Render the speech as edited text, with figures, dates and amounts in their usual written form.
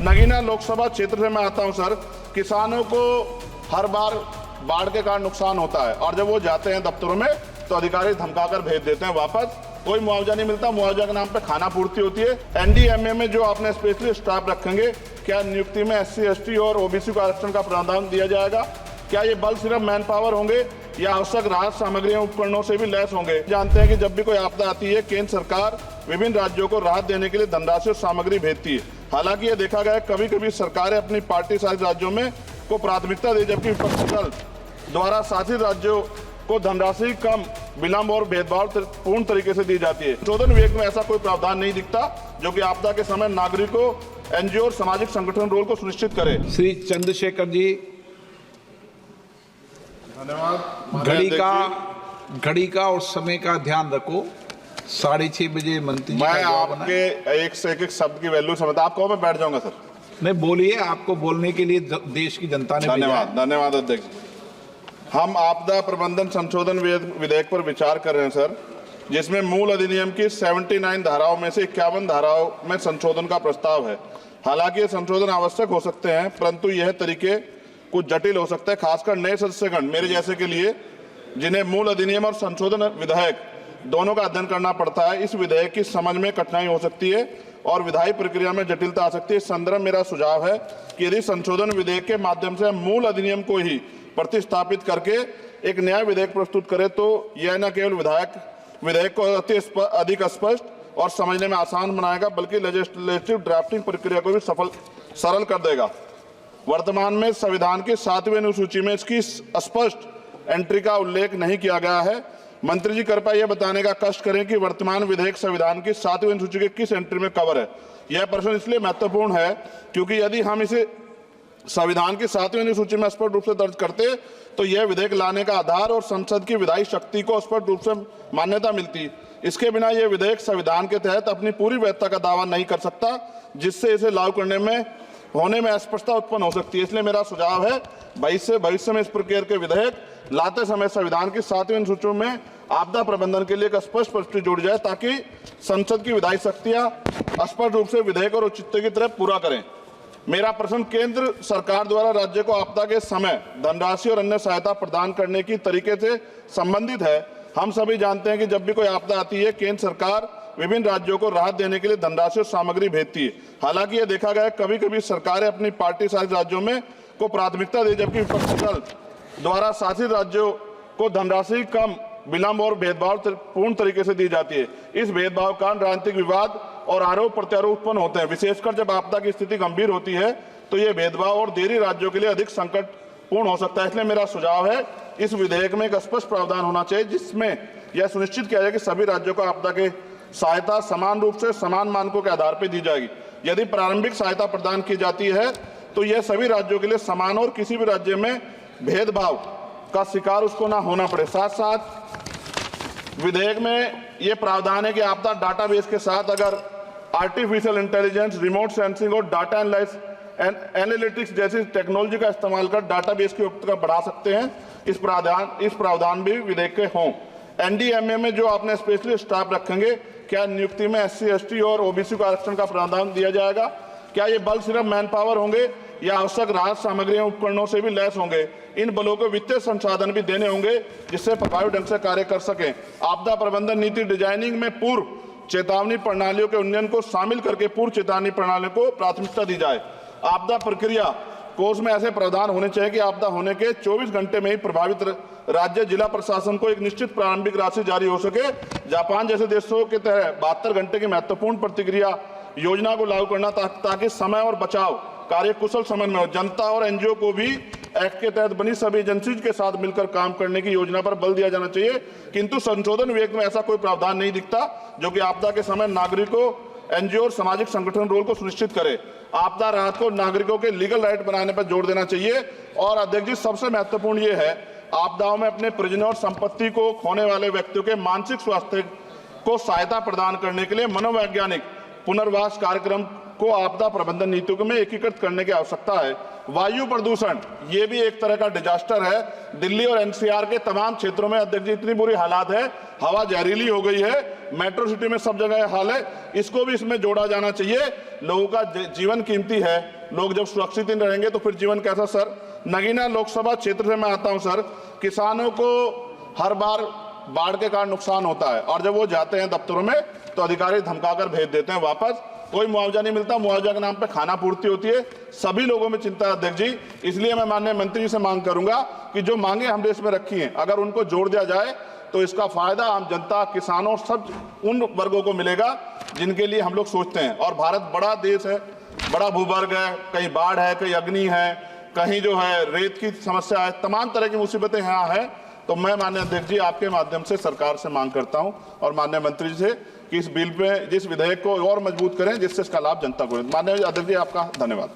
नगीना लोकसभा क्षेत्र से मैं आता हूं सर। किसानों को हर बार बाढ़ के कारण नुकसान होता है और जब वो जाते हैं दफ्तरों में तो अधिकारी धमकाकर भेज देते हैं वापस। कोई मुआवजा नहीं मिलता, मुआवजा के नाम पे खाना पूर्ति होती है। एनडीएमए में जो आपने स्पेशली स्टाफ रखेंगे, क्या नियुक्ति में एससी, एसटी और ओबीसी को आरक्षण का प्रावधान दिया जाएगा? क्या ये बल सिर्फ मैन पावर होंगे या आवश्यक राहत सामग्रियों उपकरणों से भी लैस होंगे? जानते हैं कि जब भी कोई आपदा आती है, केंद्र सरकार विभिन्न राज्यों को राहत देने के लिए धनराशि और सामग्री भेजती है। हालांकि ये देखा गया कभी कभी सरकारें अपनी पार्टी शासित राज्यों में को प्राथमिकता दे, जबकि विपक्षी दल द्वारा शासित राज्यों को धनराशि कम, विलंब और भेदभाव पूर्ण तरीके से दी जाती है। संशोधन विधेयक में ऐसा कोई प्रावधान नहीं दिखता जो कि आपदा के समय नागरिकों, एनजीओ और सामाजिक संगठन रोल को सुनिश्चित करे। श्री चंद्रशेखर जी, धन्यवाद। घड़ी का और समय का ध्यान रखो। 6:30 बजे मंत्री जी मैं का जवाब है। आपके एक से एक शब्द की वैल्यू समझता। आप कहो मैं बैठ जाऊंगा सर। नहीं, बोलिए, आपको बोलने के लिए देश की जनता ने धन्यवाद। धन्यवाद अध्यक्ष। हम आपदा प्रबंधन संशोधन विधेयक पर विचार कर रहे हैं सर, जिसमें मूल अधिनियम की 79 धाराओं में से 51 धाराओं में संशोधन का प्रस्ताव है। हालांकि ये संशोधन आवश्यक हो सकते हैं, परंतु यह तरीके कुछ जटिल हो सकते हैं, खासकर नए सदस्यगण मेरे जैसे के लिए, जिन्हें मूल अधिनियम और संशोधन विधेयक दोनों का अध्ययन करना पड़ता है। इस विधेयक की समझ में कठिनाई हो सकती है और विधायी प्रक्रिया में जटिलता आ सकती है। इस संदर्भ मेरा सुझाव है कि यदि संशोधन विधेयक के माध्यम से मूल अधिनियम को ही प्रतिस्थापित करके एक नया विधेयक प्रस्तुत करे तो यह न केवल विधेयक को अधिक स्पष्ट और समझने में आसान बनाएगा, बल्कि लेजिस्लेटिव ड्राफ्टिंग प्रक्रिया को भी सरल कर देगा। वर्तमान में संविधान की 7वीं अनुसूची में इसकी स्पष्ट एंट्री का उल्लेख नहीं किया गया है। मंत्री जी कृपया यह बताने का कष्ट करें कि वर्तमान विधेयक संविधान की 7वीं अनुसूची के किस एंट्री में कवर है। यह प्रश्न इसलिए महत्वपूर्ण है क्योंकि यदि हम इसे संविधान की 7वीं अनुसूची में स्पष्ट रूप से दर्ज करते तो यह विधेयक लाने का आधार और संसद की विधायी शक्ति को स्पष्ट रूप से मान्यता मिलती। इसके बिना यह विधेयक संविधान के तहत अपनी पूरी वैधता का दावा नहीं कर सकता, जिससे इसे लागू करने में होने में अस्पष्टता उत्पन्न हो सकती है। इसलिए मेरा सुझाव है भविष्य में इस प्रकार के विधेयक लाते समय संविधान की 7वीं अनुसूची में आपदा प्रबंधन के लिए एक स्पष्ट प्रविष्टि जोड़ी जाए, ताकि संसद की विधायी शक्तियां स्पष्ट रूप से विधेयक और औचित्य की तरफ पूरा करें। मेरा प्रश्न केंद्र सरकार द्वारा राज्य को आपदा के समय धनराशि और अन्य सहायता प्रदान करने की तरीके से संबंधित है। हम सभी जानते हैं कि जब भी कोई आपदा आती है, केंद्र सरकार विभिन्न राज्यों को राहत देने के लिए धनराशि और सामग्री भेजती है। हालांकि यह देखा गया कभी कभी सरकारें अपनी पार्टी शासित राज्यों में को प्राथमिकता दे, जबकि विपक्षी दल द्वारा शासित राज्यों को धनराशि कम, विलंब और भेदभाव पूर्ण तरीके से दी जाती है। इस भेदभाव का राजनीतिक विवाद और आरोप प्रत्यारोप उत्पन्न होते हैं। विशेषकर जब आपदा की स्थिति गंभीर होती है तो ये भेदभाव और देरी राज्यों के लिए अधिक संकटपूर्ण हो सकता है। इसलिए मेरा सुझाव है इस विधेयक में एक स्पष्ट प्रावधान होना चाहिए, जिसमें यह सुनिश्चित किया जाए कि सभी राज्यों को आपदा के सहायता समान रूप से समान मानकों के आधार पर दी जाएगी। यदि प्रारंभिक सहायता प्रदान की जाती है तो यह सभी राज्यों के लिए समान और किसी भी राज्य में भेदभाव का शिकार उसको ना होना पड़े। साथ साथ विधेयक में यह प्रावधान है कि आपदा डाटाबेस के साथ अगर आर्टिफिशियल इंटेलिजेंस, रिमोट सेंसिंग और डाटा एनालिटिक्स जैसी टेक्नोलॉजी का इस्तेमाल कर डाटाबेस की उपलब्धता बढ़ा सकते हैं। इस प्रावधान भी विधेयक के हों। एनडीएमए में जो आपने स्पेशली स्टाफ रखेंगे, क्या नियुक्ति में एससी, एसटी और ओबीसी को आरक्षण का प्रावधान दिया जाएगा? क्या ये बल सिर्फ मैन पावर होंगे या आवश्यक राहत सामग्रियों उपकरणों से भी लैस होंगे? इन बलों को वित्तीय संसाधन भी देने होंगे जिससे प्रभावी ढंग से कार्य कर सकें। आपदा प्रबंधन नीति डिजाइनिंग में पूर्व चेतावनी प्रणालियों के उन्नयन को शामिल करके पूर्व चेतावनी प्रणालियों को प्राथमिकता दी जाए। आपदा प्रक्रिया कोष में ऐसे प्रावधान होने चाहिए कि आपदा होने के 24 घंटे में ही प्रभावित राज्य जिला प्रशासन को एक निश्चित प्रारंभिक राशि जारी हो सके। जापान जैसे देशों के तहत 72 घंटे की महत्वपूर्ण प्रतिक्रिया योजना को लागू करना ताकि समय और बचाव कार्य कुशल समन्वय हो। जनता और एनजीओ को भी एक्ट के तहत बनी सभी एजेंसीज के साथ मिलकर काम करने की योजना पर बल दिया जाना चाहिए, किंतु संशोधन विधेयक में ऐसा कोई प्रावधान नहीं दिखता जो कि आपदा के समय नागरिकों, एनजीओ और सामाजिक संगठन रोल को सुनिश्चित करे। आपदा राहत को नागरिकों के लीगल राइट बनाने पर जोर देना चाहिए। और अध्यक्ष जी, सबसे महत्वपूर्ण ये है, आपदाओं में अपने परिजनों और संपत्ति को खोने वाले व्यक्तियों के मानसिक स्वास्थ्य को सहायता प्रदान करने के लिए मनोवैज्ञानिक पुनर्वास कार्यक्रम को आपदा प्रबंधन नीतियों में एकीकृत करने की आवश्यकता है। वायु प्रदूषण ये भी एक तरह का डिजास्टर है। दिल्ली और एनसीआर के तमाम क्षेत्रों में अध्यक्ष जी इतनी बुरी हालात है, हवा जहरीली हो गई है, मेट्रो सिटी में सब जगह हाल है, इसको भी इसमें जोड़ा जाना चाहिए। लोगों का जीवन कीमती है, लोग जब सुरक्षित नहीं रहेंगे तो फिर जीवन कैसा। सर, नगीना लोकसभा क्षेत्र से मैं आता हूं सर। किसानों को हर बार बाढ़ के कारण नुकसान होता है और जब वो जाते हैं दफ्तरों में तो अधिकारी धमकाकर भेज देते हैं वापस, कोई मुआवजा नहीं मिलता। मुआवजा के नाम पे खाना पूर्ति होती है। सभी लोगों में चिंता है अध्यक्ष जी, इसलिए मैं माननीय मंत्री जी से मांग करूंगा कि जो मांगे हम देश में रखी हैं अगर उनको जोड़ दिया जाए तो इसका फायदा आम जनता, किसानों, सब उन वर्गों को मिलेगा जिनके लिए हम लोग सोचते हैं। और भारत बड़ा देश है, बड़ा भूवर्ग है, कहीं बाढ़ है, कहीं अग्नि है, कहीं जो है रेत की समस्या है, तमाम तरह की मुसीबतें यहाँ हैं। तो मैं माननीय अध्यक्ष जी आपके माध्यम से सरकार से मांग करता हूं और माननीय मंत्री जी से कि इस बिल पे, जिस विधेयक को और मजबूत करें जिससे इसका लाभ जनता को। माननीय अध्यक्ष जी आपका धन्यवाद।